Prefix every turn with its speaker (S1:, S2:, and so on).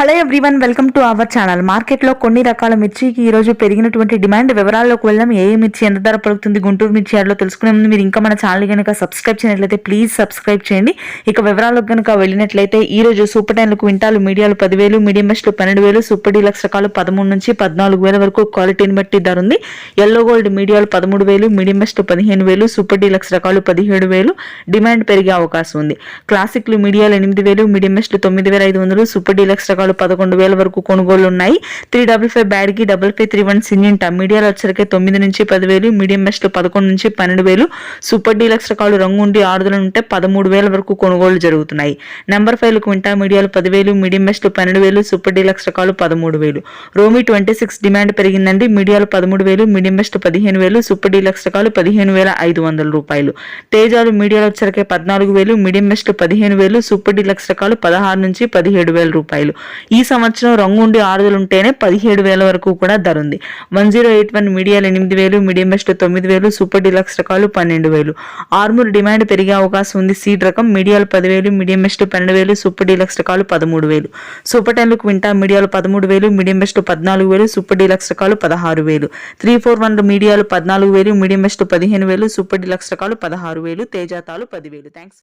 S1: Hello everyone, welcome to our channel. మార్కెట్లో కొన్ని రకాల మిర్చికి ఈ రోజు పెరిగినటువంటి డిమాండ్ వివరాల్లోకి వెళ్దాం. ఏ మిర్చి ఎంత ధర పలుకుతుంది గుంటూరు మిర్చి యార్డ్లో తెలుసుకునే ముందు మీరు ఇంకా మన ఛానల్ కనుక సబ్స్క్రైబ్ చేయనట్లయితే ప్లీజ్ సబ్స్క్రైబ్ చేయండి. ఇక వివరాల్లోకి కనుక వెళ్ళినట్లయితే ఈ రోజు సూపర్ 10లు క్వింటాలు మీడియాలు 10,000, మీడియం బెస్ట్లు 12,000, సూపర్ డీలక్స్ రకాలు 13 నుంచి 14,000 వరకు క్వాలిటీని బట్టి ధర ఉంది. ఎల్లో గోల్డ్ మీడియాలు 13,000, మీడియం బెస్ట్లు 15,000, సూపర్ డీలక్స్ రకాలు 17,000 డిమాండ్ పెరిగే అవకాశం ఉంది. క్లాసిక్లు మీడియాలు 8,000, మీడియం బెస్ట్లు 9,500, సూపర్ డీలక్స్ రకాలు 11,000 వరకు కొనుగోలు ఉన్నాయి. 355 బ్యాడ్కి 5531 సిన్నింట మీడియాలో వచ్చరికి 9 నుంచి 10,000, మీడియం బెస్ట్లు 11 నుంచి 12,000, సూపర్ డీలక్స్ రకాలు రంగుండి ఆరుదల ఉంటే 13,000 వరకు కొనుగోలు జరుగుతున్నాయి. నెంబర్ 5 క్వింటా మీడియాలు 10,000, మీడియం బెస్ట్లు 12,000, సూపర్ డీలక్స్ రకాలు 13,000. రోమి 26 డిమాండ్ పెరిగిందండి. మీడియాలు 13,000, మీడియం బెస్ట్ 15,000, సూపర్ డీలక్స్ రకాలు 15,500 రూపాయలు. తేజాలు మీడియాలో వచ్చరికి 14,000, మీడియం బెస్ట్ 15,000, సూపర్ డీలక్స్ రకాలు 16 నుంచి 17,000 రూపాయలు. ఈ సంవత్సరం రంగుండి ఆరుదలు ఉంటేనే 17,000 వరకు కూడా ధర ఉంది. 1081 మీడియాలు 8,000, మీడియం బెస్ట్ 9,000, సూపర్ డీలక్స్ రకాలు 12,000. ఆర్మూర్ డిమాండ్ పెరిగే అవకాశం ఉంది. సీడ్ రకం మీడియాలు 10,000, మీడియం బెస్ట్ 12,000, సూపర్ డీలక్స్ రకాలు 13,000. సూపర్ 10లు క్వింటా మీడియాలు 13,000, మీడియం బెస్ట్ 14,000, సూపర్ డీలక్స్ రకాలు 16,000. 341 మీడియాలు 14,000, మీడియం బెస్ట్ 15,000, సూపర్ డీలక్స్ రకాలు 16,000, తేజాతాలు 10,000. థ్యాంక్స్.